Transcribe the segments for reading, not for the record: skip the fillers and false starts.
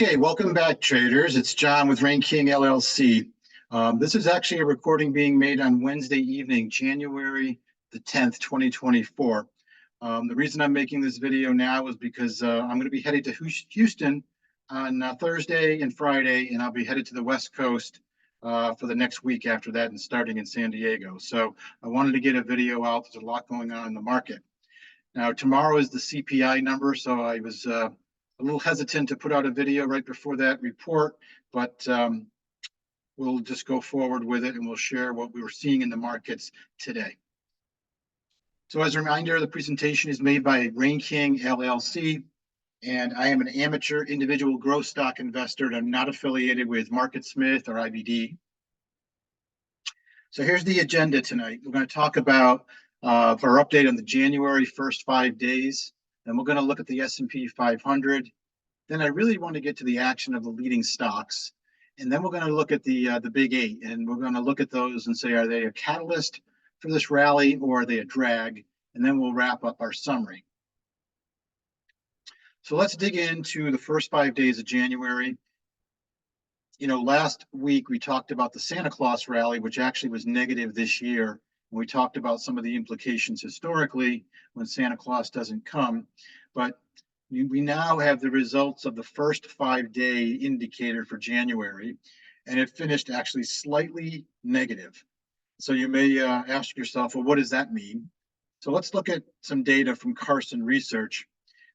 Okay, welcome back, traders. It's John with Rain King LLC. This is actually a recording being made on Wednesday evening, January the 10th, 2024. The reason I'm making this video now is because I'm going to be headed to Houston on Thursday and Friday, and I'll be headed to the West Coast for the next week after that and starting in San Diego. So I wanted to get a video out. There's a lot going on in the market. Now, tomorrow is the CPI number, so I was a little hesitant to put out a video right before that report, but we'll just go forward with it and we'll share what we were seeing in the markets today. So as a reminder, the presentation is made by Rain King LLC, and I am an amateur individual growth stock investor, and I'm not affiliated with MarketSmith or IBD. So here's the agenda tonight. We're going to talk about our update on the January 1st 5 days. Then we're going to look at the S&P 500. Then I really want to get to the action of the leading stocks. And then we're going to look at the big eight. And we're going to look at those and say, are they a catalyst for this rally or are they a drag? And then we'll wrap up our summary. So let's dig into the first 5 days of January. You know, last week we talked about the Santa Claus rally, which actually was negative this year. We talked about some of the implications historically when Santa Claus doesn't come, but we now have the results of the first 5-day indicator for January, and it finished actually slightly negative. So you may ask yourself, well, what does that mean? So let's look at some data from Carson Research.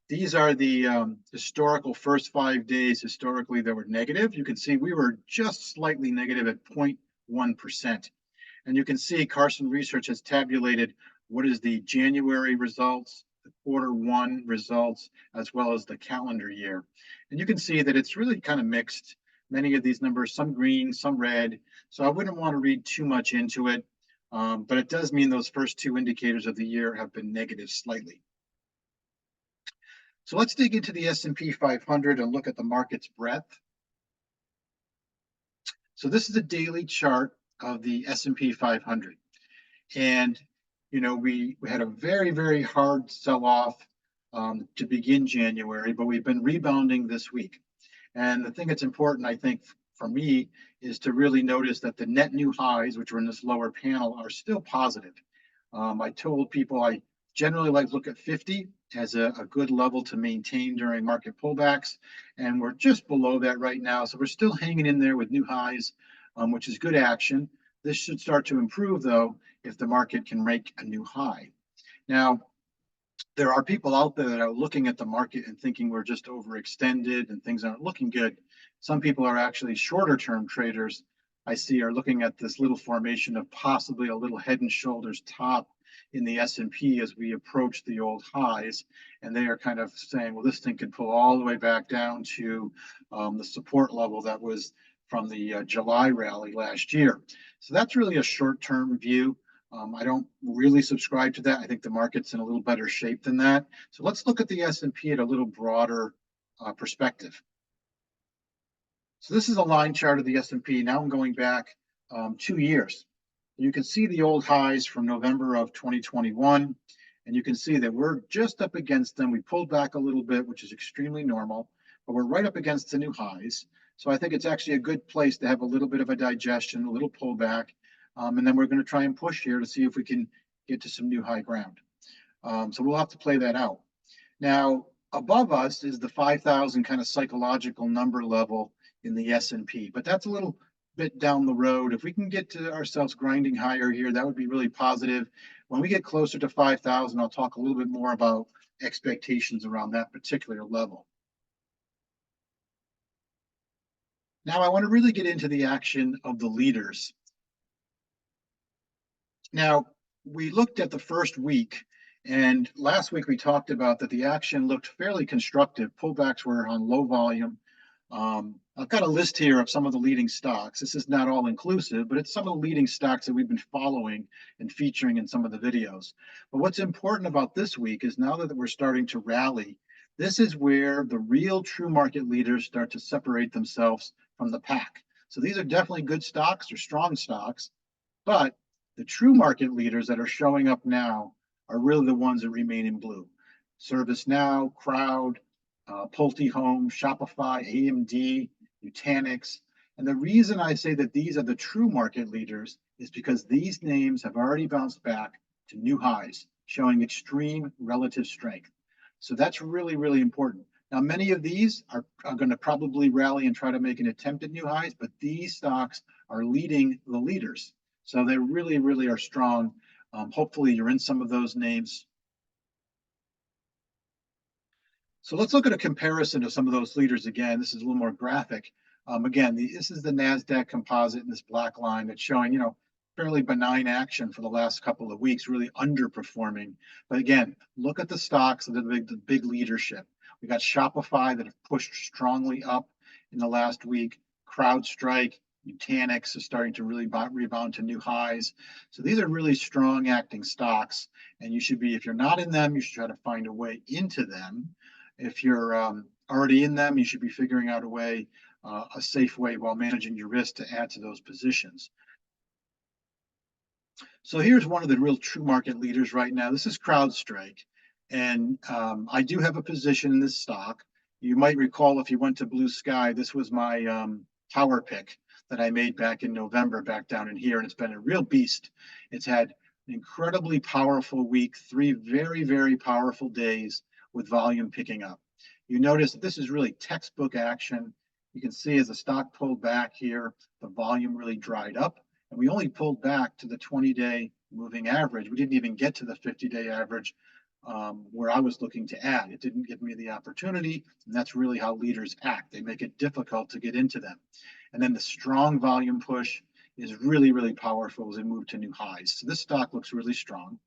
These are the historical first 5 days historically that were negative. You can see we were just slightly negative at 0.1%. And you can see Carson Research has tabulated what is the January results, the Q1 results, as well as the calendar year. And you can see that it's really kind of mixed. Many of these numbers, some green, some red. So I wouldn't want to read too much into it. But it does mean those first two indicators of the year have been negative slightly. So let's dig into the S&P 500 and look at the market's breadth. So this is a daily chart of the S&P 500. And, you know, we had a very, very hard sell-off to begin January, but we've been rebounding this week. And the thing that's important, I think, for me, is to really notice that the net new highs, which are in this lower panel, are still positive. I told people I generally like to look at 50 as a good level to maintain during market pullbacks. And we're just below that right now. So we're still hanging in there with new highs, which is good action. This should start to improve, though, if the market can make a new high. Now, there are people out there that are looking at the market and thinking we're just overextended and things aren't looking good. Some people are actually shorter term traders I see are looking at this little formation of possibly a little head and shoulders top in the S&P as we approach the old highs. And they are kind of saying, well, this thing could pull all the way back down to the support level that was from the July rally last year. So that's really a short-term view. I don't really subscribe to that. I think the market's in a little better shape than that. So let's look at the S&P at a little broader perspective. So this is a line chart of the S&P. Now I'm going back 2 years. You can see the old highs from November of 2021, and you can see that we're just up against them. We pulled back a little bit, which is extremely normal, but we're right up against the new highs. So I think it's actually a good place to have a little bit of a digestion, a little pullback, and then we're going to try and push here to see if we can get to some new high ground. So we'll have to play that out. Now, above us is the 5,000 kind of psychological number level in the S&P, but that's a little bit down the road. If we can get to ourselves grinding higher here, that would be really positive. When we get closer to 5,000, I'll talk a little bit more about expectations around that particular level. Now, I want to really get into the action of the leaders. Now, we looked at the first week, and last week we talked about that the action looked fairly constructive. Pullbacks were on low volume. I've got a list here of some of the leading stocks. This is not all inclusive, but it's some of the leading stocks that we've been following and featuring in some of the videos. But what's important about this week is now that we're starting to rally, this is where the real true market leaders start to separate themselves from the pack. So these are definitely good stocks or strong stocks, but the true market leaders that are showing up now are really the ones that remain in blue. ServiceNow, Crowd, Pulte Home, Shopify, AMD, Nutanix. And the reason I say that these are the true market leaders is because these names have already bounced back to new highs, showing extreme relative strength. So that's really, really important. Now, many of these are going to probably rally and try to make an attempt at new highs, but these stocks are leading the leaders. So they really, really are strong. Hopefully, you're in some of those names. So let's look at a comparison of some of those leaders again. This is a little more graphic. Again, this is the NASDAQ composite in this black line that's showing, fairly benign action for the last couple of weeks, really underperforming. But again, look at the stocks of the big leadership. We got Shopify that have pushed strongly up in the last week. CrowdStrike, Nutanix is starting to really rebound to new highs. So these are really strong acting stocks. And you should be, if you're not in them, you should try to find a way into them. If you're already in them, you should be figuring out a safe way while managing your risk to add to those positions. So here's one of the real true market leaders right now. This is CrowdStrike. And I do have a position in this stock. You might recall if you went to Blue Sky, this was my power pick that I made back in November, back down in here. And it's been a real beast. It's had an incredibly powerful week, 3 very, very powerful days with volume picking up. You notice that this is really textbook action. You can see as the stock pulled back here, the volume really dried up. And we only pulled back to the 20-day moving average. We didn't even get to the 50-day average where I was looking to add. It didn't give me the opportunity. And that's really how leaders act. They make it difficult to get into them. And then the strong volume push is really, really powerful as they move to new highs. So this stock looks really strong.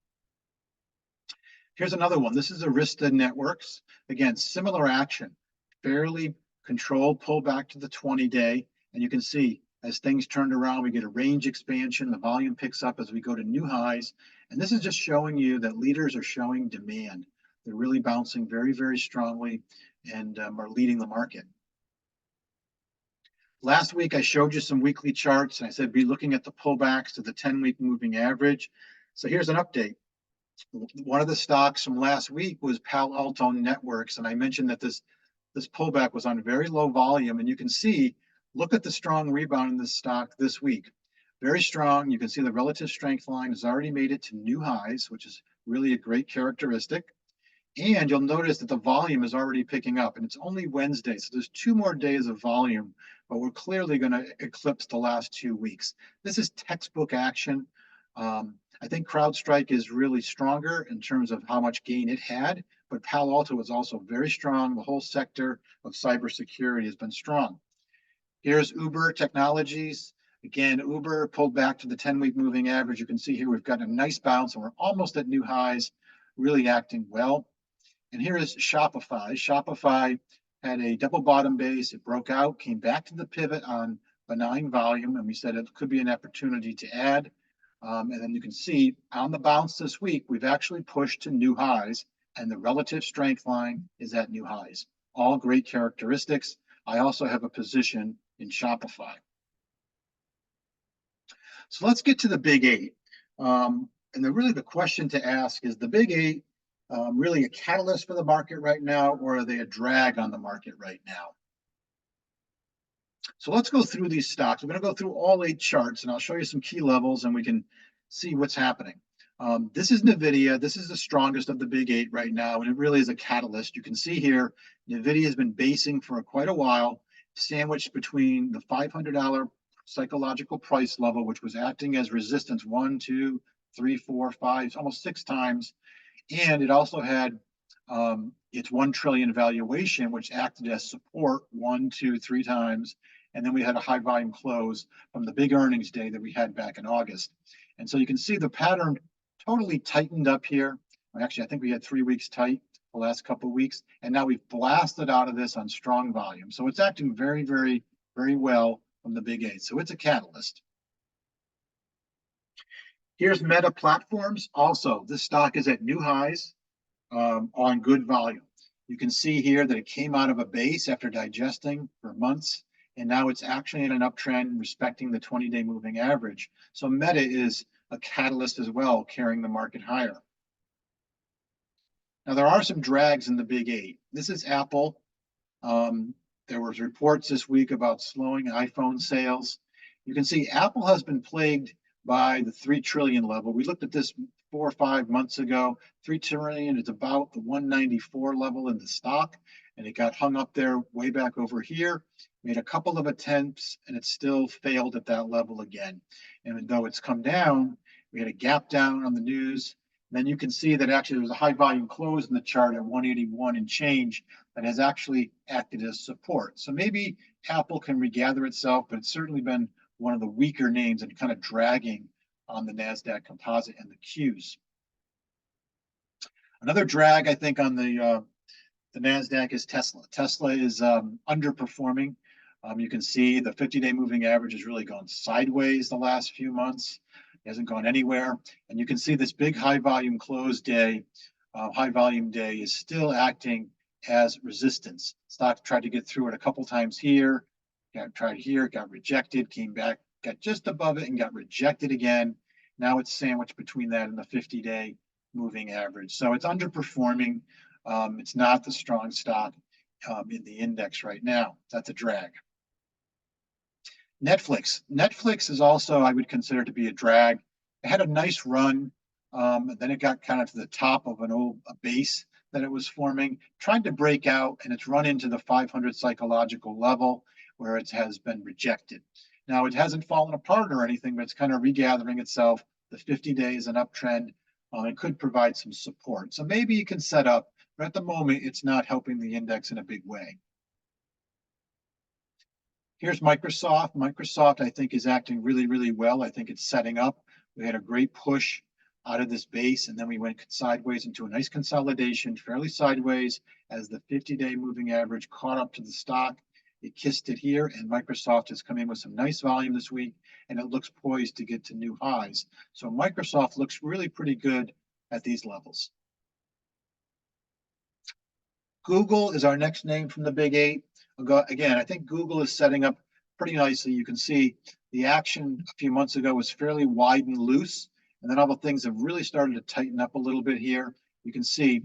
Here's another one. This is Arista Networks. Again, similar action, fairly controlled pullback to the 20-day. And you can see as things turned around, we get a range expansion. The volume picks up as we go to new highs. And this is just showing you that leaders are showing demand. They're really bouncing very, very strongly and are leading the market. Last week, I showed you some weekly charts, and I said be looking at the pullbacks to the 10-week moving average. So here's an update. One of the stocks from last week was Palo Alto Networks, and I mentioned that this pullback was on very low volume, and you can see, look at the strong rebound in this stock this week. Very strong. You can see the relative strength line has already made it to new highs, which is really a great characteristic. And you'll notice that the volume is already picking up, and it's only Wednesday, so there's 2 more days of volume, but we're clearly going to eclipse the last 2 weeks. This is textbook action. I think CrowdStrike is really stronger in terms of how much gain it had, but Palo Alto is also very strong. The whole sector of cybersecurity has been strong. Here's Uber Technologies. Again, Uber pulled back to the 10-week moving average. You can see here we've got a nice bounce, and we're almost at new highs, really acting well. And here is Shopify. Shopify had a double bottom base. It broke out, came back to the pivot on benign volume, and we said it could be an opportunity to add. And then you can see on the bounce this week, we've actually pushed to new highs, and the relative strength line is at new highs. All great characteristics. I also have a position in Shopify. So let's get to the big 8. And really the question to ask is, the big 8 really a catalyst for the market right now, or are they a drag on the market right now? So let's go through these stocks. We're going to go through all 8 charts, and I'll show you some key levels, and we can see what's happening. This is NVIDIA. This is the strongest of the big 8 right now, and it really is a catalyst. You can see here, NVIDIA has been basing for quite a while, sandwiched between the $500 psychological price level, which was acting as resistance 1, 2, 3, 4, 5, almost 6 times. And it also had its 1 trillion valuation, which acted as support 1, 2, 3 times. And then we had a high volume close from the big earnings day that we had back in August. And so you can see the pattern totally tightened up here. Actually, I think we had 3 weeks tight the last couple of weeks. And now we've blasted out of this on strong volume. So it's acting very, very, very well from the big 8. So it's a catalyst. Here's Meta Platforms. Also, this stock is at new highs on good volume. You can see here that it came out of a base after digesting for months, and now it's actually in an uptrend respecting the 20-day moving average. So Meta is a catalyst as well, carrying the market higher. Now, there are some drags in the big 8. This is Apple. There was reports this week about slowing iPhone sales. You can see Apple has been plagued by the 3 trillion level. We looked at this 4 or 5 months ago. 3 trillion is about the 194 level in the stock, and it got hung up there way back over here. Made a couple of attempts, and it still failed at that level again. And though it's come down, we had a gap down on the news. Then you can see that actually there was a high volume close in the chart at 181 and change that has actually acted as support. So maybe Apple can regather itself, but it's certainly been one of the weaker names and kind of dragging on the NASDAQ composite and the Qs. Another drag, I think, on the NASDAQ is Tesla. Tesla is underperforming. You can see the 50-day moving average has really gone sideways the last few months. It hasn't gone anywhere. And you can see this big high volume close day, high volume day is still acting as resistance. Stock tried to get through it a couple times here, tried here, got rejected, came back, got just above it and got rejected again. Now it's sandwiched between that and the 50-day moving average. So it's underperforming. It's not the strong stock in the index right now. That's a drag. Netflix is also, I would consider to be a drag. It had a nice run, and then it got kind of to the top of a base that it was forming, tried to break out, and it's run into the 500 psychological level where it has been rejected. Now, it hasn't fallen apart or anything, but it's kind of regathering itself. The 50-day is an uptrend. It could provide some support. So maybe you can set up, but at the moment, it's not helping the index in a big way. Here's Microsoft. Microsoft, I think, is acting really, really well. I think it's setting up. We had a great push out of this base, and then we went sideways into a nice consolidation, fairly sideways, as the 50-day moving average caught up to the stock. It kissed it here, and Microsoft has come in with some nice volume this week, and it looks poised to get to new highs. So Microsoft looks really pretty good at these levels. Google is our next name from the Big Eight. Again, I think Google is setting up pretty nicely. You can see the action a few months ago was fairly wide and loose, and then all the things have really started to tighten up a little bit here. You can see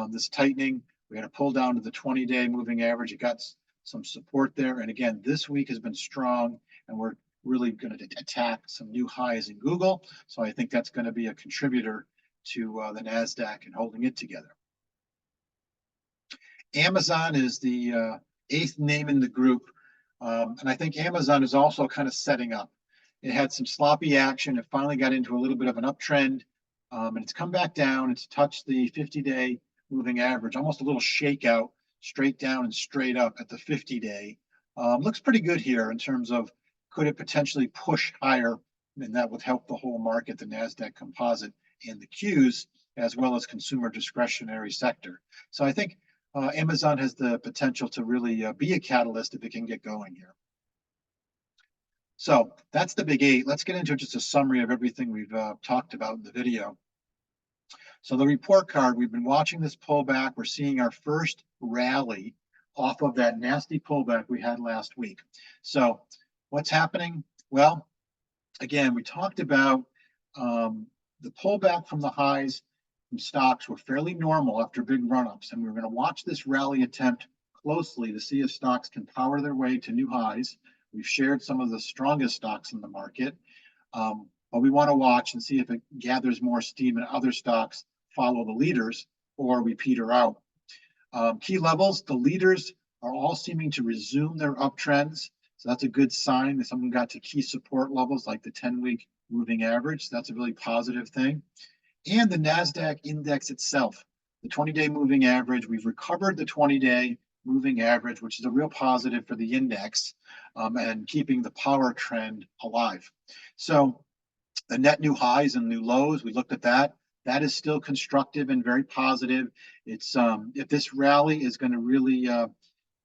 this tightening. We had a pull down to the 20-day moving average. It got some support there, and again, this week has been strong, and we're really going to attack some new highs in Google. So I think that's going to be a contributor to the NASDAQ and holding it together. Amazon is the eighth name in the group. And I think Amazon is also kind of setting up. It had some sloppy action. It finally got into a little bit of an uptrend. And it's come back down. It's touched the 50-day moving average, almost a little shakeout, straight down and straight up at the 50-day. Looks pretty good here in terms of could it potentially push higher, and that would help the whole market, the NASDAQ composite and the Qs, as well as consumer discretionary sector. So I think Amazon has the potential to really be a catalyst if it can get going here. So that's the Big Eight. Let's get into just a summary of everything we've talked about in the video. So the report card, we've been watching this pullback. We're seeing our first rally off of that nasty pullback we had last week. So what's happening? Well, again, we talked about the pullback from the highs from stocks were fairly normal after big run-ups, and we're going to watch this rally attempt closely to see if stocks can power their way to new highs. We've shared some of the strongest stocks in the market, but we want to watch and see if it gathers more steam and other stocks follow the leaders or we peter out. Key levels, the leaders are all seeming to resume their uptrends. So that's a good sign that someone got to key support levels like the 10-week moving average. That's a really positive thing. And the NASDAQ index itself, the 20-day moving average, we've recovered the 20-day moving average, which is a real positive for the index and keeping the power trend alive. So the net new highs and new lows, we looked at that. That is still constructive and very positive. It's if this rally is going to really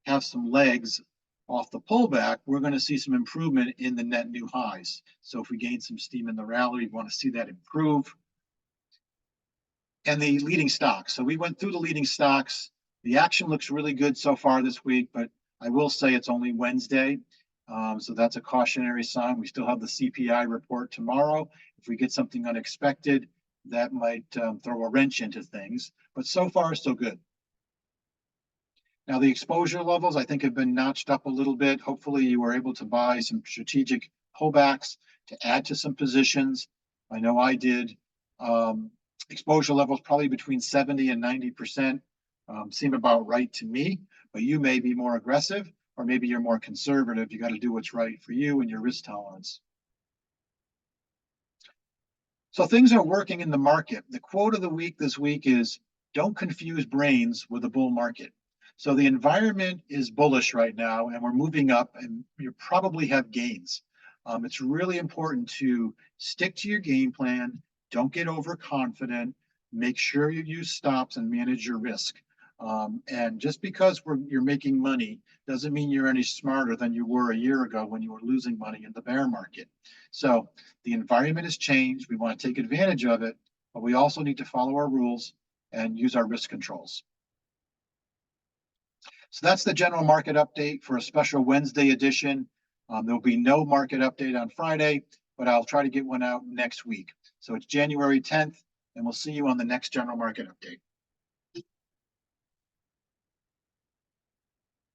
have some legs off the pullback, we're going to see some improvement in the net new highs. So if we gain some steam in the rally, we want to see that improve. And the leading stocks. So we went through the leading stocks. The action looks really good so far this week, but I will say it's only Wednesday. So that's a cautionary sign. We still have the CPI report tomorrow. If we get something unexpected, that might throw a wrench into things. But so far, so good. Now, the exposure levels, I think, have been notched up a little bit. Hopefully, you were able to buy some strategic pullbacks to add to some positions. I know I did. Um, Exposure levels probably between 70 and 90% seem about right to me, but you may be more aggressive or maybe you're more conservative. You got to do what's right for you and your risk tolerance. So things are working in the market. The quote of the week this week is, don't confuse brains with a bull market. So the environment is bullish right now and we're moving up and you probably have gains. It's really important to stick to your game plan. Don't get overconfident. Make sure you use stops and manage your risk. And just because you're making money doesn't mean you're any smarter than you were a year ago when you were losing money in the bear market. So the environment has changed. We want to take advantage of it, but we also need to follow our rules and use our risk controls. So that's the general market update for a special Wednesday edition. There'll be no market update on Friday, but I'll try to get one out next week. So it's January 10th, and we'll see you on the next general market update.